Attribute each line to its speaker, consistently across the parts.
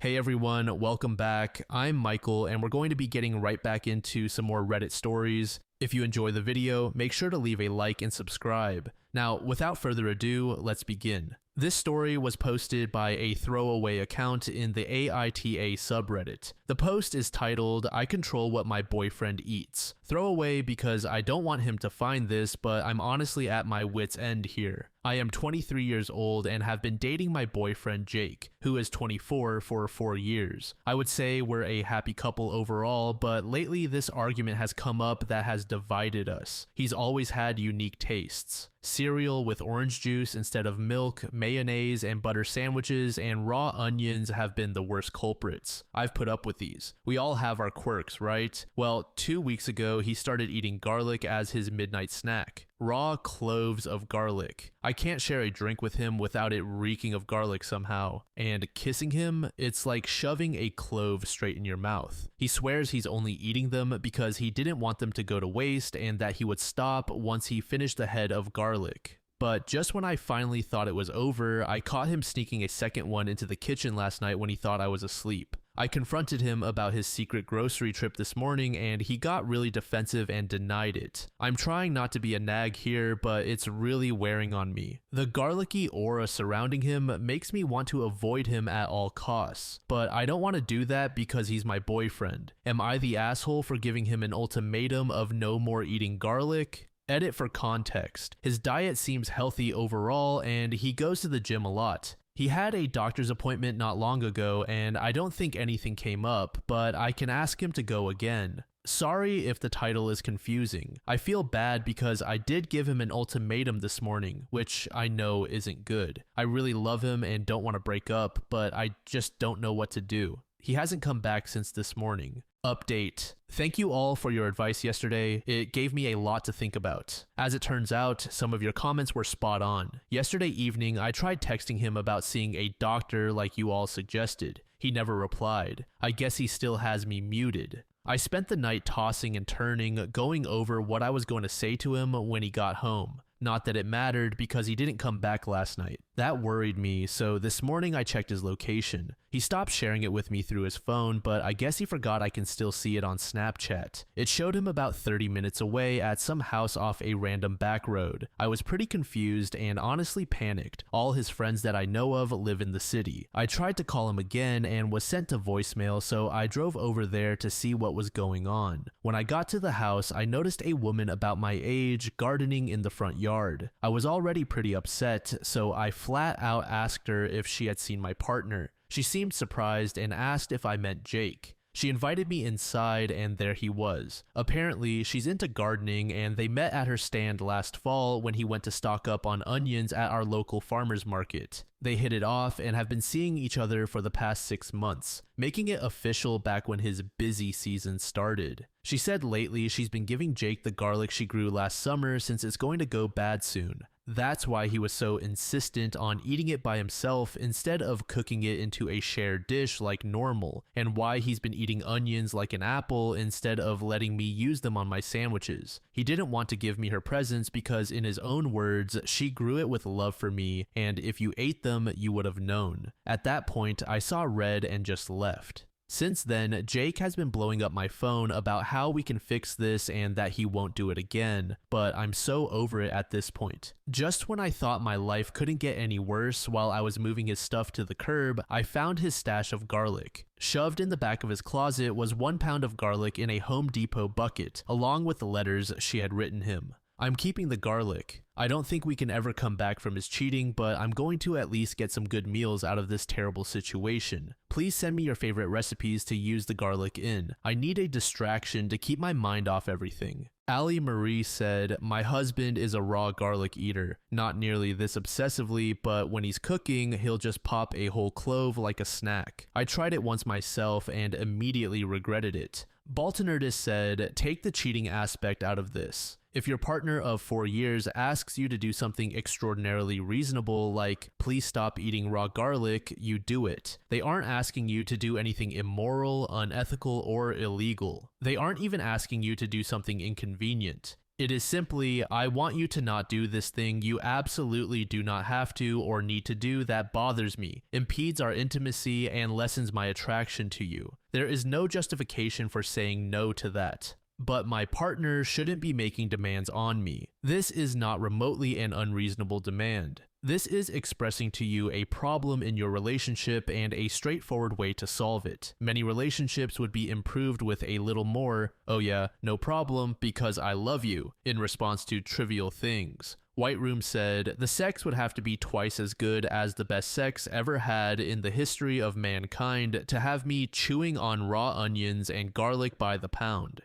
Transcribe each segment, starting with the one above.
Speaker 1: Hey everyone, welcome back. I'm Michael, and we're going to be getting right back into some more Reddit stories. If you enjoy the video, make sure to leave a like and subscribe. Now, without further ado, let's begin. This story was posted by a throwaway account in the AITA subreddit. The post is titled, "I control what my boyfriend eats." Throwaway because I don't want him to find this, but I'm honestly at my wit's end here. I am 23 years old and have been dating my boyfriend Jake, who is 24, for 4 years. I would say we're a happy couple overall, but lately this argument has come up that has divided us. He's always had unique tastes. Cereal with orange juice instead of milk, mayonnaise and butter sandwiches, and raw onions have been the worst culprits. I've put up with these. We all have our quirks, right? Well, 2 weeks ago, he started eating garlic as his midnight snack. Raw cloves of garlic. I can't share a drink with him without it reeking of garlic somehow. And kissing him, it's like shoving a clove straight in your mouth. He swears he's only eating them because he didn't want them to go to waste and that he would stop once he finished the head of garlic. But just when I finally thought it was over, I caught him sneaking a second one into the kitchen last night when he thought I was asleep. I confronted him about his secret grocery trip this morning and he got really defensive and denied it. I'm trying not to be a nag here, but it's really wearing on me. The garlicky aura surrounding him makes me want to avoid him at all costs, but I don't want to do that because he's my boyfriend. Am I the asshole for giving him an ultimatum of no more eating garlic? Edit for context. His diet seems healthy overall and he goes to the gym a lot. He had a doctor's appointment not long ago and I don't think anything came up, but I can ask him to go again. Sorry if the title is confusing. I feel bad because I did give him an ultimatum this morning, which I know isn't good. I really love him and don't want to break up, but I just don't know what to do. He hasn't come back since this morning. Update. Thank you all for your advice yesterday. It gave me a lot to think about. As it turns out, some of your comments were spot on. Yesterday evening, I tried texting him about seeing a doctor like you all suggested. He never replied. I guess he still has me muted. I spent the night tossing and turning, going over what I was going to say to him when he got home. Not that it mattered because he didn't come back last night. That worried me, so this morning I checked his location. He stopped sharing it with me through his phone, but I guess he forgot I can still see it on Snapchat. It showed him about 30 minutes away at some house off a random back road. I was pretty confused and honestly panicked. All his friends that I know of live in the city. I tried to call him again and was sent to voicemail, so I drove over there to see what was going on. When I got to the house, I noticed a woman about my age gardening in the front yard. I was already pretty upset, so I flat out asked her if she had seen my partner. She seemed surprised and asked if I meant Jake. She invited me inside and there he was. Apparently, she's into gardening and they met at her stand last fall when he went to stock up on onions at our local farmer's market. They hit it off and have been seeing each other for the past 6 months, making it official back when his busy season started. She said lately she's been giving Jake the garlic she grew last summer since it's going to go bad soon. That's why he was so insistent on eating it by himself instead of cooking it into a shared dish like normal, and why he's been eating onions like an apple instead of letting me use them on my sandwiches. He didn't want to give me her presents because, in his own words, she grew it with love for me, and if you ate them, you would have known. At that point, I saw red and just left. Since then, Jake has been blowing up my phone about how we can fix this and that he won't do it again, but I'm so over it at this point. Just when I thought my life couldn't get any worse while I was moving his stuff to the curb, I found his stash of garlic. Shoved in the back of his closet was 1 pound of garlic in a Home Depot bucket, along with the letters she had written him. I'm keeping the garlic. I don't think we can ever come back from his cheating, but I'm going to at least get some good meals out of this terrible situation. Please send me your favorite recipes to use the garlic in. I need a distraction to keep my mind off everything. Allie Marie said, "My husband is a raw garlic eater. Not nearly this obsessively, but when he's cooking, he'll just pop a whole clove like a snack. I tried it once myself and immediately regretted it." Baltonerdis said, "Take the cheating aspect out of this. If your partner of 4 years asks you to do something extraordinarily reasonable like, please stop eating raw garlic, you do it. They aren't asking you to do anything immoral, unethical, or illegal. They aren't even asking you to do something inconvenient. It is simply, I want you to not do this thing you absolutely do not have to or need to do that bothers me, impedes our intimacy, and lessens my attraction to you. There is no justification for saying no to that. But my partner shouldn't be making demands on me. This is not remotely an unreasonable demand. This is expressing to you a problem in your relationship and a straightforward way to solve it. Many relationships would be improved with a little more, "Oh yeah, no problem, because I love you," in response to trivial things. White Room said, "The sex would have to be twice as good as the best sex ever had in the history of mankind to have me chewing on raw onions and garlic by the pound."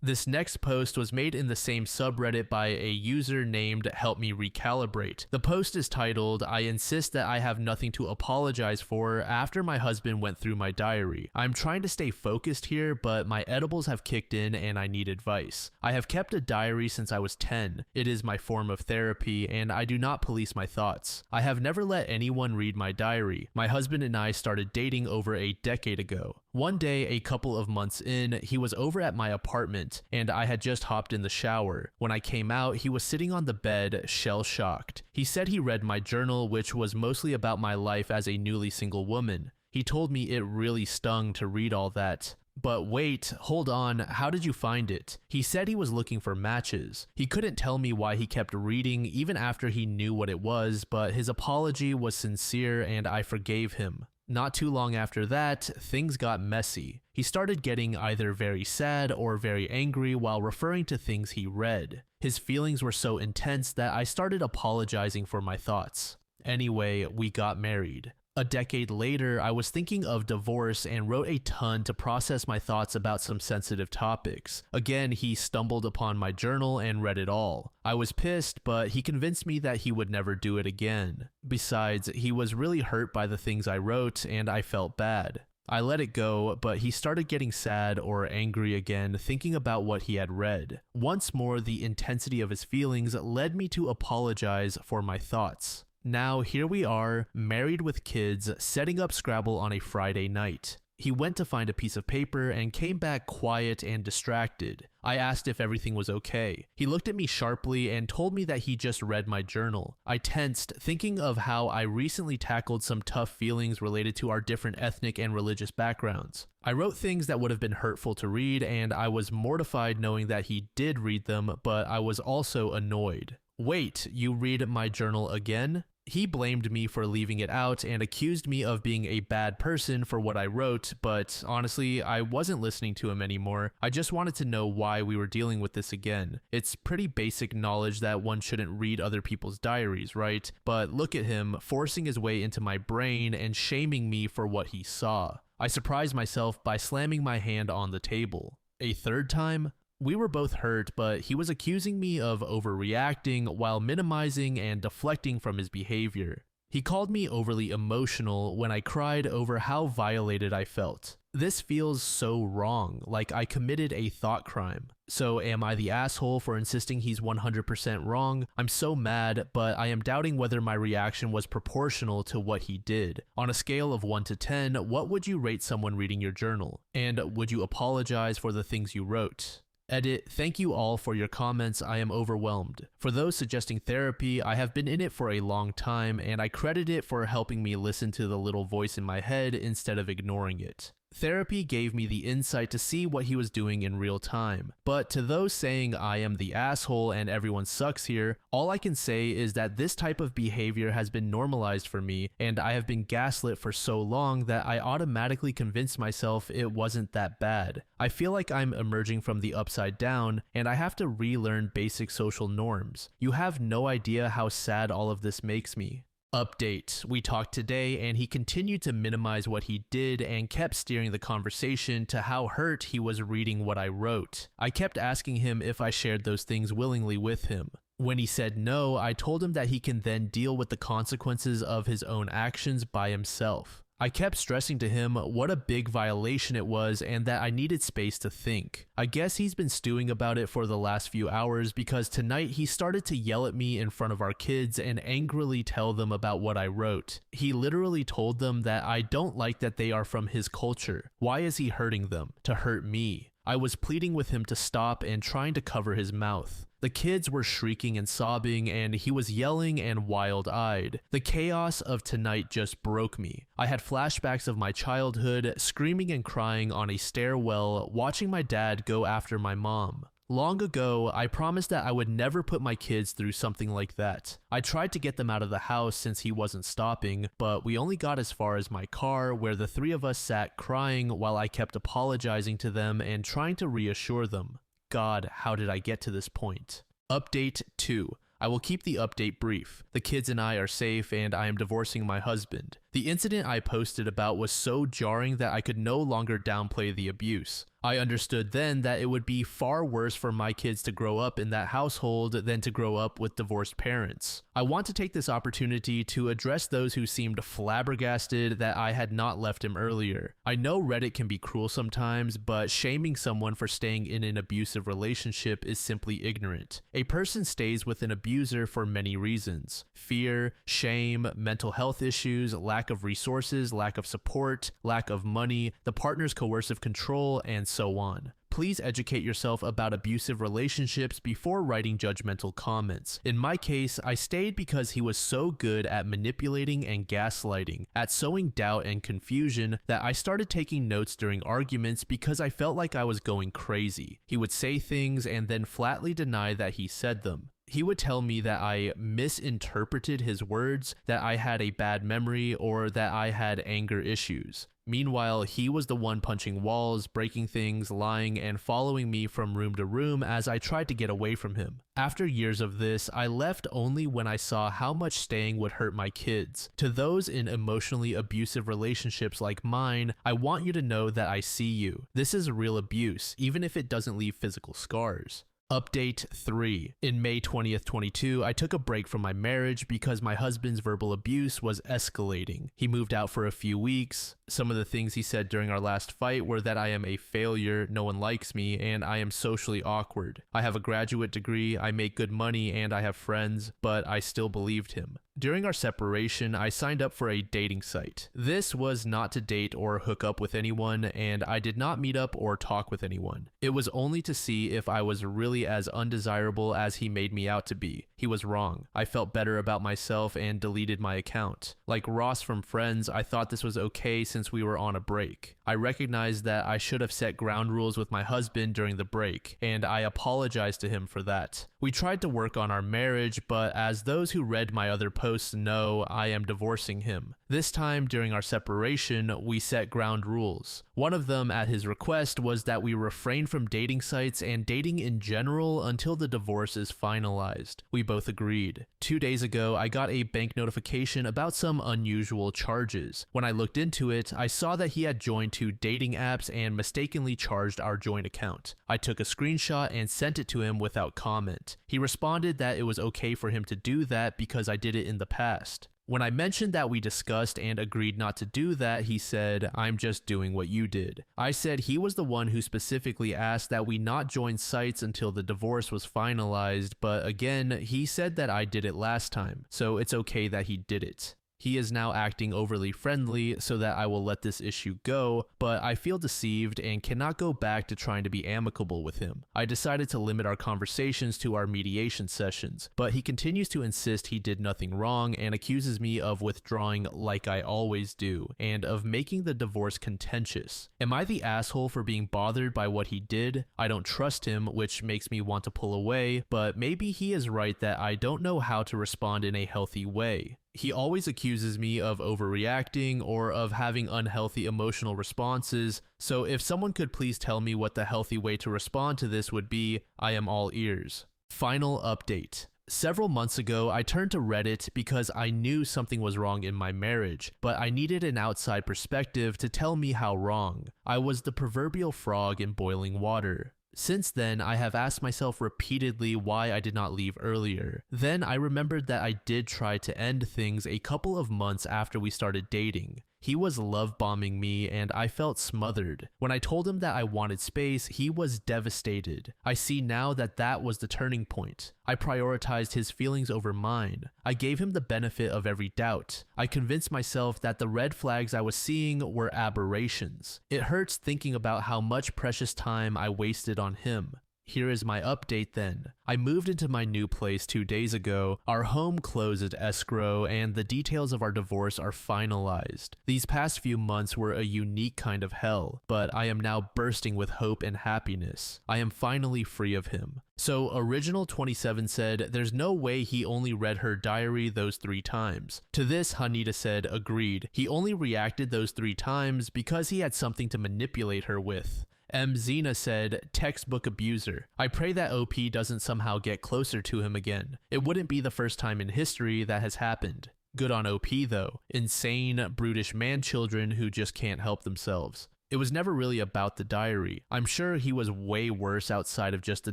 Speaker 1: This next post was made in the same subreddit by a user named Help Me Recalibrate. The post is titled, "I insist that I have nothing to apologize for after my husband went through my diary. I'm trying to stay focused here, but my edibles have kicked in and I need advice. I have kept a diary since I was 10. It is my form of therapy and I do not police my thoughts. I have never let anyone read my diary. My husband and I started dating over a decade ago. One day, a couple of months in, he was over at my apartment, and I had just hopped in the shower. When I came out, he was sitting on the bed, shell-shocked. He said he read my journal, which was mostly about my life as a newly single woman. He told me it really stung to read all that. But wait, hold on, how did you find it? He said he was looking for matches. He couldn't tell me why he kept reading even after he knew what it was, but his apology was sincere and I forgave him. Not too long after that, things got messy. He started getting either very sad or very angry while referring to things he read. His feelings were so intense that I started apologizing for my thoughts. Anyway, we got married. A decade later, I was thinking of divorce and wrote a ton to process my thoughts about some sensitive topics. Again, he stumbled upon my journal and read it all. I was pissed, but he convinced me that he would never do it again. Besides, he was really hurt by the things I wrote, and I felt bad. I let it go, but he started getting sad or angry again, thinking about what he had read. Once more, the intensity of his feelings led me to apologize for my thoughts. Now, here we are, married with kids, setting up Scrabble on a Friday night. He went to find a piece of paper and came back quiet and distracted. I asked if everything was okay. He looked at me sharply and told me that he just read my journal. I tensed, thinking of how I recently tackled some tough feelings related to our different ethnic and religious backgrounds. I wrote things that would have been hurtful to read, and I was mortified knowing that he did read them, but I was also annoyed. "Wait, you read my journal again?" He blamed me for leaving it out and accused me of being a bad person for what I wrote, but honestly, I wasn't listening to him anymore. I just wanted to know why we were dealing with this again. It's pretty basic knowledge that one shouldn't read other people's diaries, right? But look at him, forcing his way into my brain and shaming me for what he saw. I surprised myself by slamming my hand on the table. A third time? We were both hurt, but he was accusing me of overreacting while minimizing and deflecting from his behavior. He called me overly emotional when I cried over how violated I felt. This feels so wrong, like I committed a thought crime. So am I the asshole for insisting he's 100% wrong? I'm so mad, but I am doubting whether my reaction was proportional to what he did. On a scale of 1 to 10, what would you rate someone reading your journal? And would you apologize for the things you wrote? Edit, thank you all for your comments, I am overwhelmed. For those suggesting therapy, I have been in it for a long time, and I credit it for helping me listen to the little voice in my head instead of ignoring it. Therapy gave me the insight to see what he was doing in real time. But to those saying I am the asshole and everyone sucks here, all I can say is that this type of behavior has been normalized for me, and I have been gaslit for so long that I automatically convinced myself it wasn't that bad. I feel like I'm emerging from the upside down, and I have to relearn basic social norms. You have no idea how sad all of this makes me. Update. We talked today and he continued to minimize what he did and kept steering the conversation to how hurt he was reading what I wrote. I kept asking him if I shared those things willingly with him. When he said no, I told him that he can then deal with the consequences of his own actions by himself. I kept stressing to him what a big violation it was and that I needed space to think. I guess he's been stewing about it for the last few hours because tonight he started to yell at me in front of our kids and angrily tell them about what I wrote. He literally told them that I don't like that they are from his culture. Why is he hurting them? To hurt me. I was pleading with him to stop and trying to cover his mouth. The kids were shrieking and sobbing, and he was yelling and wild-eyed. The chaos of tonight just broke me. I had flashbacks of my childhood, screaming and crying on a stairwell, watching my dad go after my mom. Long ago, I promised that I would never put my kids through something like that. I tried to get them out of the house since he wasn't stopping, but we only got as far as my car, where the three of us sat crying while I kept apologizing to them and trying to reassure them. God, how did I get to this point? Update 2. I will keep the update brief. The kids and I are safe, and I am divorcing my husband. The incident I posted about was so jarring that I could no longer downplay the abuse. I understood then that it would be far worse for my kids to grow up in that household than to grow up with divorced parents. I want to take this opportunity to address those who seemed flabbergasted that I had not left him earlier. I know Reddit can be cruel sometimes, but shaming someone for staying in an abusive relationship is simply ignorant. A person stays with an abuser for many reasons: fear, shame, mental health issues, lack of resources, lack of support, lack of money, the partner's coercive control, and so on. Please educate yourself about abusive relationships before writing judgmental comments. In my case, I stayed because he was so good at manipulating and gaslighting, at sowing doubt and confusion, that I started taking notes during arguments because I felt like I was going crazy. He would say things and then flatly deny that he said them. He would tell me that I misinterpreted his words, that I had a bad memory, or that I had anger issues. Meanwhile, he was the one punching walls, breaking things, lying, and following me from room to room as I tried to get away from him. After years of this, I left only when I saw how much staying would hurt my kids. To those in emotionally abusive relationships like mine, I want you to know that I see you. This is real abuse, even if it doesn't leave physical scars. Update 3. In May 20th, 22, I took a break from my marriage because my husband's verbal abuse was escalating. He moved out for a few weeks. Some of the things he said during our last fight were that I am a failure, no one likes me, and I am socially awkward. I have a graduate degree, I make good money, and I have friends, but I still believed him. During our separation, I signed up for a dating site. This was not to date or hook up with anyone, and I did not meet up or talk with anyone. It was only to see if I was really as undesirable as he made me out to be. He was wrong. I felt better about myself and deleted my account. Like Ross from Friends, I thought this was okay since we were on a break. I recognized that I should have set ground rules with my husband during the break, and I apologized to him for that. We tried to work on our marriage, but as those who read my other posts know, I am divorcing him. This time, during our separation, we set ground rules. One of them, at his request, was that we refrain from dating sites and dating in general until the divorce is finalized. We both agreed. 2 days ago, I got a bank notification about some unusual charges. When I looked into it, I saw that he had joined 2 dating apps and mistakenly charged our joint account. I took a screenshot and sent it to him without comment. He responded that it was okay for him to do that because I did it in the past. When I mentioned that we discussed and agreed not to do that, he said, "I'm just doing what you did." I said he was the one who specifically asked that we not join sites until the divorce was finalized, but again, he said that I did it last time, so it's okay that he did it. He is now acting overly friendly so that I will let this issue go, but I feel deceived and cannot go back to trying to be amicable with him. I decided to limit our conversations to our mediation sessions, but he continues to insist he did nothing wrong and accuses me of withdrawing like I always do, and of making the divorce contentious. Am I the asshole for being bothered by what he did? I don't trust him, which makes me want to pull away, but maybe he is right that I don't know how to respond in a healthy way. He always accuses me of overreacting or of having unhealthy emotional responses, so if someone could please tell me what the healthy way to respond to this would be, I am all ears. Final update. Several months ago, I turned to Reddit because I knew something was wrong in my marriage, but I needed an outside perspective to tell me how wrong. I was the proverbial frog in boiling water. Since then, I have asked myself repeatedly why I did not leave earlier. Then I remembered that I did try to end things a couple of months after we started dating. He was love bombing me and I felt smothered. When I told him that I wanted space, he was devastated. I see now that that was the turning point. I prioritized his feelings over mine. I gave him the benefit of every doubt. I convinced myself that the red flags I was seeing were aberrations. It hurts thinking about how much precious time I wasted on him. Here is my update then. I moved into my new place 2 days ago. Our home closed at escrow and the details of our divorce are finalized. These past few months were a unique kind of hell, but I am now bursting with hope and happiness. I am finally free of him. So Original 27 said there's no way he only read her diary those 3 times. To this, Hanita said agreed. He only reacted those 3 times because he had something to manipulate her with. M. Zena said, textbook abuser. I pray that OP doesn't somehow get closer to him again. It wouldn't be the first time in history that has happened. Good on OP though. Insane, brutish man-children who just can't help themselves. It was never really about the diary. I'm sure he was way worse outside of just the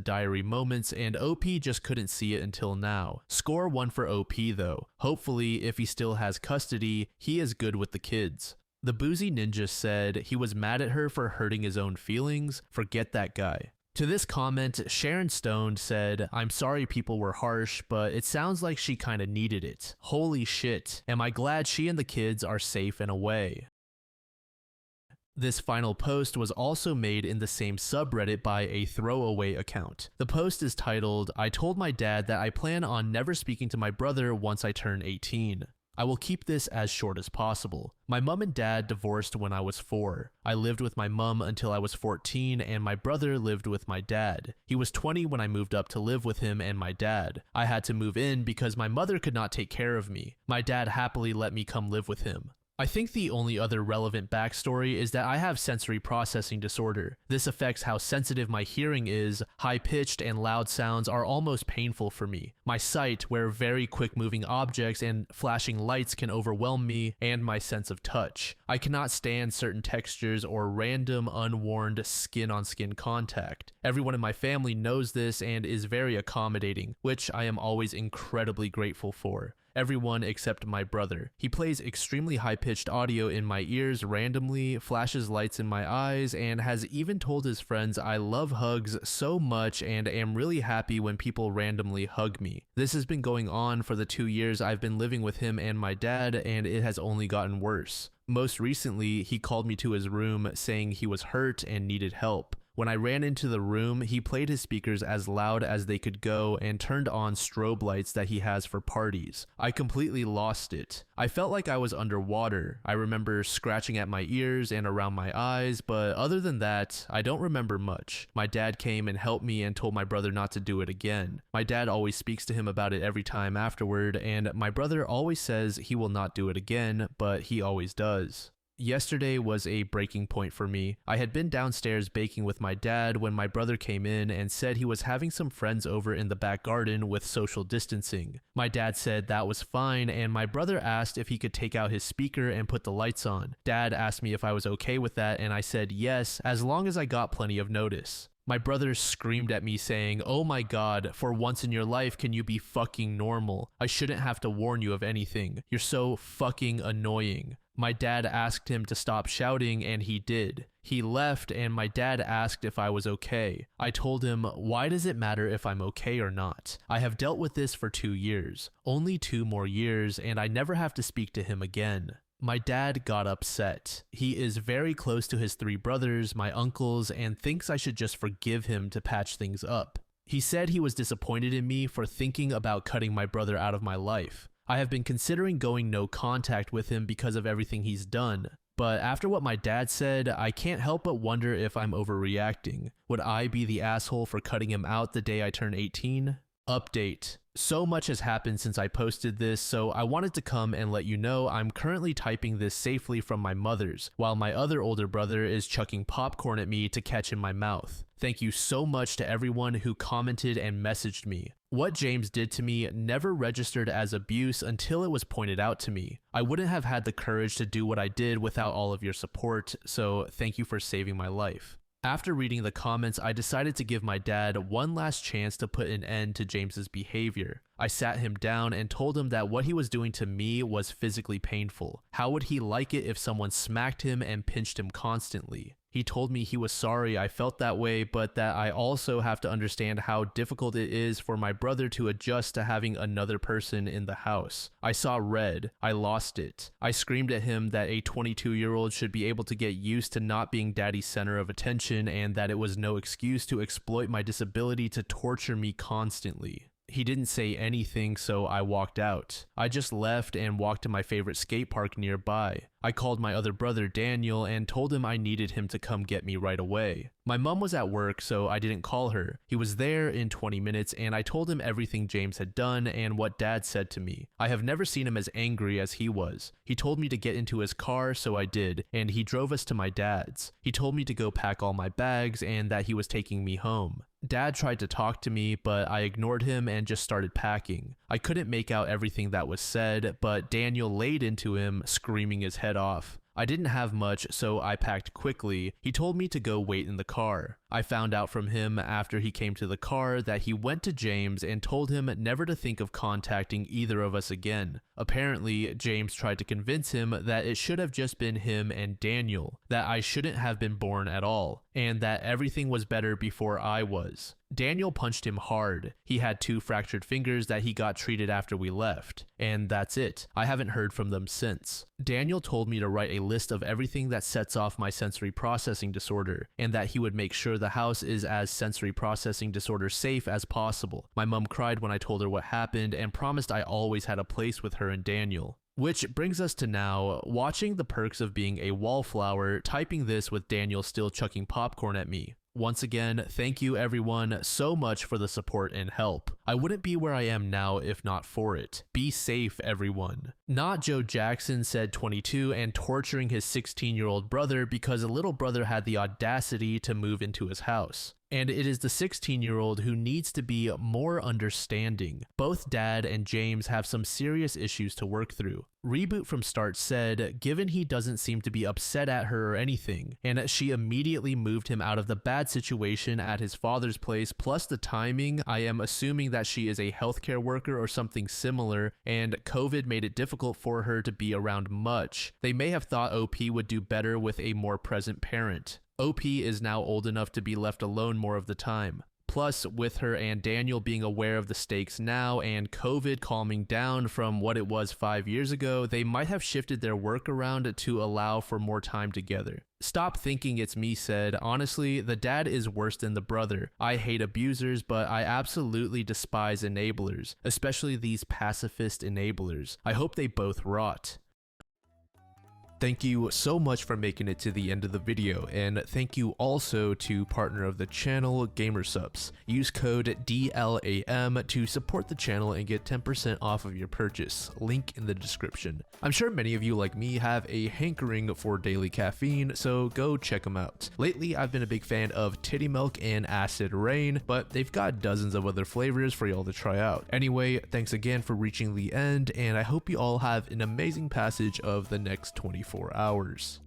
Speaker 1: diary moments and OP just couldn't see it until now. Score 1 for OP though. Hopefully, if he still has custody, he is good with the kids. The Boozy Ninja said he was mad at her for hurting his own feelings. Forget that guy. To this comment, Sharon Stone said, I'm sorry people were harsh, but it sounds like she kinda needed it. Holy shit. Am I glad she and the kids are safe and away. This final post was also made in the same subreddit by a throwaway account. The post is titled, I told my dad that I plan on never speaking to my brother once I turn 18. I will keep this as short as possible. My mom and dad divorced when I was 4. I lived with my mom until I was 14 and my brother lived with my dad. He was 20 when I moved up to live with him and my dad. I had to move in because my mother could not take care of me. My dad happily let me come live with him. I think the only other relevant backstory is that I have sensory processing disorder. This affects how sensitive my hearing is. High-pitched and loud sounds are almost painful for me. My sight, where very quick-moving objects and flashing lights can overwhelm me, and my sense of touch. I cannot stand certain textures or random, unwarned skin-on-skin contact. Everyone in my family knows this and is very accommodating, which I am always incredibly grateful for. Everyone except my brother. He plays extremely high-pitched audio in my ears randomly, flashes lights in my eyes, and has even told his friends I love hugs so much and am really happy when people randomly hug me. This has been going on for the 2 years I've been living with him and my dad, and it has only gotten worse. Most recently, he called me to his room saying he was hurt and needed help. When I ran into the room, he played his speakers as loud as they could go and turned on strobe lights that he has for parties. I completely lost it. I felt like I was underwater. I remember scratching at my ears and around my eyes, but other than that, I don't remember much. My dad came and helped me and told my brother not to do it again. My dad always speaks to him about it every time afterward, and my brother always says he will not do it again, but he always does. Yesterday was a breaking point for me. I had been downstairs baking with my dad when my brother came in and said he was having some friends over in the back garden with social distancing. My dad said that was fine, and my brother asked if he could take out his speaker and put the lights on. Dad asked me if I was okay with that, and I said yes, as long as I got plenty of notice. My brother screamed at me saying, "Oh my god, for once in your life can you be fucking normal? I shouldn't have to warn you of anything. You're so fucking annoying." My dad asked him to stop shouting and he did. He left and my dad asked if I was okay. I told him, why does it matter if I'm okay or not? I have dealt with this for 2 years. Only 2 more years and I never have to speak to him again. My dad got upset. He is very close to his 3 brothers, my uncles, and thinks I should just forgive him to patch things up. He said he was disappointed in me for thinking about cutting my brother out of my life. I have been considering going no contact with him because of everything he's done. But after what my dad said, I can't help but wonder if I'm overreacting. Would I be the asshole for cutting him out the day I turn 18? Update. So much has happened since I posted this, so I wanted to come and let you know I'm currently typing this safely from my mother's, while my other older brother is chucking popcorn at me to catch in my mouth. Thank you so much to everyone who commented and messaged me. What James did to me never registered as abuse until it was pointed out to me. I wouldn't have had the courage to do what I did without all of your support, so thank you for saving my life. After reading the comments, I decided to give my dad one last chance to put an end to James's behavior. I sat him down and told him that what he was doing to me was physically painful. How would he like it if someone smacked him and pinched him constantly? He told me he was sorry I felt that way, but that I also have to understand how difficult it is for my brother to adjust to having another person in the house. I saw red. I lost it. I screamed at him that a 22-year-old should be able to get used to not being daddy's center of attention and that it was no excuse to exploit my disability to torture me constantly. He didn't say anything, so I walked out. I just left and walked to my favorite skate park nearby. I called my other brother Daniel and told him I needed him to come get me right away. My mom was at work, so I didn't call her. He was there in 20 minutes and I told him everything James had done and what dad said to me. I have never seen him as angry as he was. He told me to get into his car, so I did, and he drove us to my dad's. He told me to go pack all my bags and that he was taking me home. Dad tried to talk to me, but I ignored him and just started packing. I couldn't make out everything that was said, but Daniel laid into him, screaming his head off. I didn't have much, so I packed quickly. He told me to go wait in the car. I found out from him after he came to the car that he went to James and told him never to think of contacting either of us again. Apparently, James tried to convince him that it should have just been him and Daniel, that I shouldn't have been born at all, and that everything was better before I was. Daniel punched him hard. He had 2 fractured fingers that he got treated after we left. And that's it. I haven't heard from them since. Daniel told me to write a list of everything that sets off my sensory processing disorder, and that he would make sure the house is as sensory processing disorder safe as possible. My mom cried when I told her what happened and promised I always had a place with her and Daniel. Which brings us to now, watching the perks of being a wallflower, typing this with Daniel still chucking popcorn at me. Once again, thank you everyone so much for the support and help. I wouldn't be where I am now if not for it. Be safe, everyone. Not Joe Jackson said 22 and torturing his 16-year-old brother because a little brother had the audacity to move into his house. And it is the 16-year-old who needs to be more understanding. Both Dad and James have some serious issues to work through. Reboot from Start said, given he doesn't seem to be upset at her or anything, and she immediately moved him out of the bad situation at his father's place, plus the timing, I am assuming that she is a healthcare worker or something similar, and COVID made it difficult for her to be around much. They may have thought OP would do better with a more present parent. OP is now old enough to be left alone more of the time. Plus, with her and Daniel being aware of the stakes now and COVID calming down from what it was 5 years ago, they might have shifted their work around to allow for more time together. Stop thinking it's me said, honestly, the dad is worse than the brother. I hate abusers, but I absolutely despise enablers, especially these pacifist enablers. I hope they both rot. Thank you so much for making it to the end of the video, and thank you also to partner of the channel, Gamersupps. Use code DLAM to support the channel and get 10% off of your purchase, link in the description. I'm sure many of you like me have a hankering for daily caffeine, so go check them out. Lately, I've been a big fan of Titty Milk and Acid Rain, but they've got dozens of other flavors for y'all to try out. Anyway, thanks again for reaching the end, and I hope you all have an amazing passage of the next 24 hours.